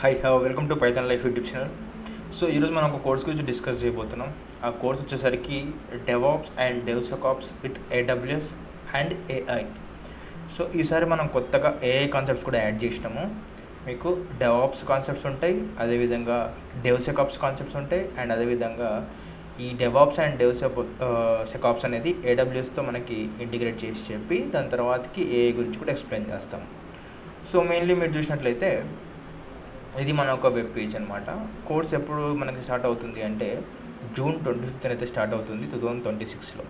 High welcome to Python life YouTube channel. So ఈరోజు మనం ఒక కోర్స్ గురించి డిస్కస్ చేయబోతున్నాం. ఆ కోర్స్ వచ్చేసరికి DevOps and DevSecOps with AWS and AI. So ఈసారి మనం కొత్తగా AI కాన్సెప్ట్స్ కూడా యాడ్ చేసినాము. మీకు డెవాప్స్ కాన్సెప్ట్స్ ఉంటాయి, అదేవిధంగా డెవ్సెకాప్స్ కాన్సెప్ట్స్ ఉంటాయి, అండ్ అదేవిధంగా ఈ డెవాప్స్ అండ్ సెకాప్స్ అనేది AWSతో మనకి ఇంటిగ్రేట్ చేసి చెప్పి దాని తర్వాతకి AI గురించి కూడా ఎక్స్ప్లెయిన్ చేస్తాం. సో మెయిన్లీ మీరు చూసినట్లయితే ఇది మన ఒక వెబ్ పేజ్ అనమాట. కోర్స్ ఎప్పుడు మనకి స్టార్ట్ అవుతుంది అంటే June 25th అయితే స్టార్ట్ అవుతుంది 2026లో.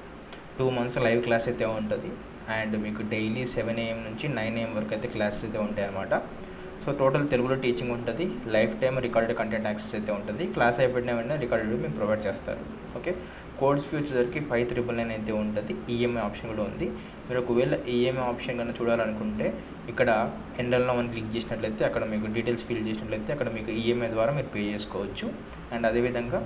2 months లైవ్ క్లాస్ అయితే ఉంటుంది. అండ్ మీకు డైలీ 7 AM నుంచి 9 AM వరకు అయితే క్లాసెస్ అయితే ఉంటాయి అనమాట. సో టోటల్ తెలుగులో టీచింగ్ ఉంటుంది, life time recorded content access అయితే ఉంటుంది. క్లాస్ అయిపోయిన వెంటనే రికార్డెడ్ మీకు ప్రొవైడ్ చేస్తారు. ఓకే, కోర్స్ ఫ్యూచర్కి 599 అయితే ఉంటుంది. ఈఎంఐ ఆప్షన్ కూడా ఉంది. మీరు ఒకవేళ ఈఎంఐ ఆప్షన్ కన్నా చూడాలనుకుంటే ఇక్కడ ఎండల్లో మనం క్లిక్ చేసినట్లయితే అక్కడ మీకు డీటెయిల్స్ ఫిల్ చేసినట్లయితే అక్కడ మీకు ఈఎంఐ ద్వారా మీరు పే చేసుకోవచ్చు. అండ్ అదేవిధంగా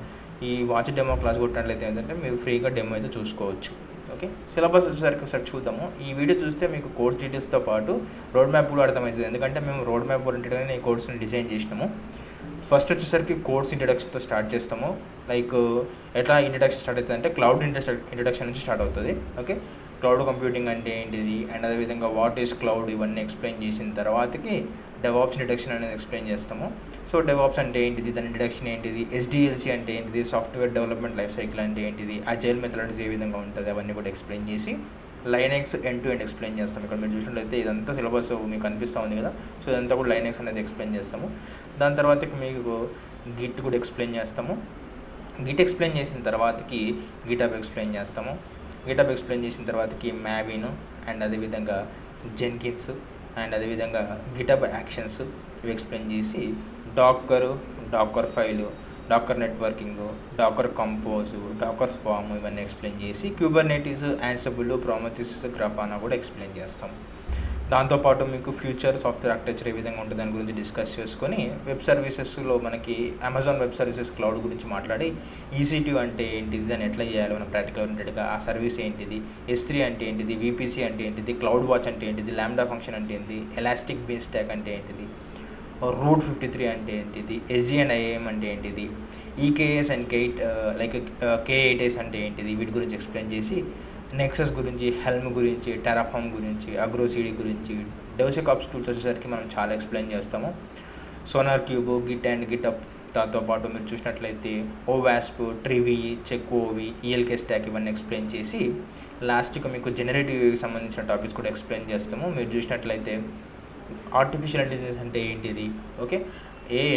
ఈ వాచ్ డెమో క్లాస్ కొట్టినట్లయితే ఏంటంటే మీరు ఫ్రీగా డెమో అయితే చూసుకోవచ్చు. ఓకే, సిలబస్ వచ్చేసరికి ఒకసారి చూద్దాము. ఈ వీడియో చూస్తే మీకు కోర్స్ డీటెయిల్స్తో పాటు రోడ్ మ్యాప్ కూడా అర్థమవుతుంది, ఎందుకంటే మేము రోడ్ మ్యాప్ ఓరియంటెడ్గానే ఈ కోర్స్ని డిజైన్ చేసినాము. ఫస్ట్ వచ్చేసరికి కోర్స్ ఇంట్రడక్షన్తో స్టార్ట్ చేస్తాము. లైక్ ఎట్లా ఇంట్రడక్షన్ స్టార్ట్ అవుతుంది అంటే క్లౌడ్ ఇంట్రడక్షన్ నుంచి స్టార్ట్ అవుతుంది. ఓకే, క్లౌడ్ కంప్యూటింగ్ అంటే ఏంటిది, అండ్ అదేవిధంగా వాట్ ఈస్ క్లౌడ్, ఇవన్నీ ఎక్స్ప్లెయిన్ చేసిన తర్వాతకి డెవాప్స్ ఇంట్రడక్షన్ అనేది ఎక్స్ప్లెయిన్ చేస్తాము. సో డెవాప్స్ అంటే ఏంటిది, దాని ఇంట్రడక్షన్ ఏంటిది, SDLC అంటే ఏంటిది, సాఫ్ట్వేర్ డెవలప్మెంట్ లైఫ్ సైకిల్ అంటే ఏంటిది, అజైల్ మెథడాలజీ ఏ విధంగా ఉంటుంది, అవన్నీ కూడా ఎక్స్ప్లెయిన్ చేసి Linux end to end explain చేస్తాం. ఇక్కడ మీరు చూసినట్లయితే ఇదంతా సిలబస్ మీకు కనిపిస్తూ ఉంది కదా. సో ఇదంతా కూడా లైనెక్స్ అనేది ఎక్స్ప్లెయిన్ చేస్తాము. దాని తర్వాత మీకు గిట్ కూడా ఎక్స్ప్లెయిన్ చేస్తాము. గిట్ ఎక్స్ప్లెయిన్ చేసిన తర్వాతకి గిటబ్ ఎక్స్ప్లెయిన్ చేస్తాము. గిటబ్ ఎక్స్ప్లెయిన్ చేసిన తర్వాతకి మ్యావిన్ అండ్ అదేవిధంగా జెన్కిన్స్ అండ్ అదేవిధంగా గిటబ్ యాక్షన్స్ ఇవి ఎక్స్ప్లెయిన్ చేసి Docker file, Docker networking, Docker compose, Docker swarm ఇవన్నీ ఎక్స్ప్లెయిన్ చేసి క్యూబర్నెటీస్, యాన్సిబుల్, ప్రామెథిస్, గ్రాఫానా కూడా ఎక్స్ప్లెయిన్ చేస్తాం. దాంతోపాటు మీకు ఫ్యూచర్ సాఫ్ట్వేర్ ఆర్కిటెక్చర్ ఏ విధంగా ఉంటుంది దాని గురించి డిస్కస్ చేసుకొని వెబ్ సర్వీసెస్లో మనకి అమెజాన్ వెబ్ సర్వీసెస్ క్లౌడ్ గురించి మాట్లాడి EC2 అంటే ఏంటిది, దాన్ని ఎట్లా చేయాలి మనం ప్రాక్టికల్ ఓరియంటెడ్గా, ఆ సర్వీస్ ఏంటిది, S3 అంటే ఏంటిది, VPC అంటే ఏంటిది, క్లౌడ్ వాచ్ అంటే ఏంటిది, లాంబ్డా ఫంక్షన్ అంటే ఏంటిది, ఎలాస్టిక్ బీన్ స్టాక్ అంటే ఏంటిది, రూట్ 53 అంటే ఏంటిది, SG and IAM అంటే ఏంటిది, EKS అండ్ K8s అంటే ఏంటిది, వీటి గురించి ఎక్స్ప్లెయిన్ చేసి నెక్సస్ గురించి, హెల్మ్ గురించి, టెరాఫామ్ గురించి, అగ్రోసిడి గురించి, డెవ్సెకాప్స్ టూల్స్ వచ్చేసరికి మనం చాలా ఎక్స్ప్లెయిన్ చేస్తాము. Sonar cube, Git and get-up, దాంతోపాటు మీరు చూసినట్లయితే OWASP, ట్రివి, చెక్ఓవి, ELK స్టాక్ ఇవన్నీ ఎక్స్ప్లెయిన్ చేసి లాస్ట్కి మీకు జనరేటివ్కి సంబంధించిన టాపిక్స్ కూడా ఎక్స్ప్లెయిన్ చేస్తాము. మీరు చూసినట్లయితే ఆర్టిఫిషియల్ ఇంటెలిజెన్స్ అంటే ఏంటిది, ఓకే,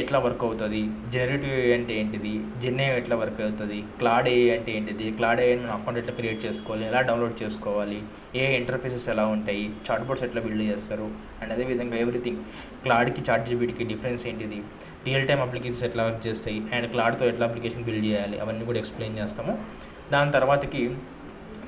ఎట్లా వర్క్ అవుతుంది, జనరేటివ్ అంటే ఏంటిది, జెన్ఏ ఎట్లా వర్క్ అవుతుంది, క్లాడ్ అంటే ఏంటిది, క్లాడ్ మనం అకౌంట్ ఎట్లా క్రియేట్ చేసుకోవాలి, ఎలా డౌన్లోడ్ చేసుకోవాలి, ఇంటర్ఫేసెస్ ఎలా ఉంటాయి, చాట్ బోర్డ్స్ ఎట్లా బిల్డ్ చేస్తారు, అండ్ అదేవిధంగా ఎవ్రీథింగ్ క్లాడ్కి ChatGPTకి డిఫరెన్స్ ఏంటిది, రియల్ టైమ్ అప్లికేషన్స్ ఎట్లా వర్క్ చేస్తాయి, అండ్ క్లాడ్తో ఎట్లా అప్లికేషన్ బిల్డ్ చేయాలి, అవన్నీ కూడా ఎక్స్ప్లెయిన్ చేస్తాము. దాని తర్వాతకి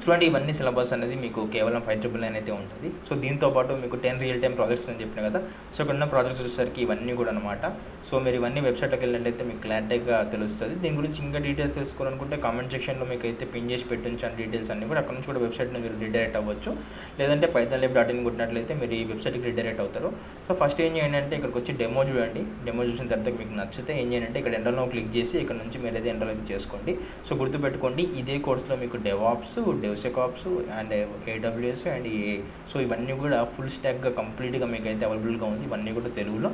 చూడండి, ఇవన్నీ సిలబస్ అనేది మీకు కేవలం 599 అయితే ఉంటుంది. సో దీంతోపాటు మీకు 10 రియల్ టైమ్ ప్రాజెక్ట్స్ అని చెప్పిన కదా. సో ఇక్కడ ఉన్న ప్రాజెక్ట్స్ వచ్చేసరికి ఇవన్నీ కూడా అనమాట. సో మీరు ఇవన్నీ వెబ్సైట్లోకి వెళ్ళినట్టయితే మీకు క్లారిటీగా తెలుస్తుంది. దీని గురించి ఇంకా డీటెయిల్స్ తెలుసుకోవాలనుకుంటే కామెంట్ సెక్షన్లో మీకు అయితే పిన్ చేసి పెట్టించాను డీటెయిల్స్ అన్నీ కూడా. అక్కడ నుంచి కూడా వెబ్సైట్ని మీరు రిడైరెక్ట్ అవ్వచ్చు, లేదంటే pythonlab.in కొట్టినట్లయితే మీరు ఈ వెబ్సైట్కి రిడైరెక్ట్ అవుతారు. సో ఫస్ట్ ఏం చేయండి అంటే ఇక్కడికి వచ్చి డెమో చూడండి. డెమో చూసిన తర్వాత మీకు నచ్చితే ఏం చేయండి అంటే ఇక్కడ ఎండలో క్లిక్ చేసి ఇక్కడ నుంచి మీరు అయితే ఎండలో అయితే చేసుకోండి. సో గుర్తుపెట్టుకోండి, ఇదే కోర్స్లో మీకు DevOps, DevSecOps and AWS and AI, so ఇవన్నీ కూడా ఫుల్ స్టాక్గా కంప్లీట్గా మీకు అయితే అవైలబుల్గా ఉంది. ఇవన్నీ కూడా తెలుగులో.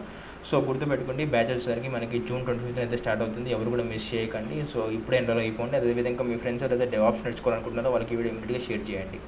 సో గుర్తుపెట్టుకోండి, బ్యాచ్ వచ్చేసరికి మనకి June 25th అయితే స్టార్ట్ అవుతుంది. ఎవరు కూడా మిస్ చేయకండి. సో ఇప్పుడే ఎన్రోల్ అయిపోండి. అదేవిధంగా మీ ఫ్రెండ్స్ ఎవరైతే డెవాప్స్ నేర్చుకోవాలనుకుంటున్నారో వాళ్ళకి ఈ వీడియో ఇమీడియట్గా షేర్ చేయండి.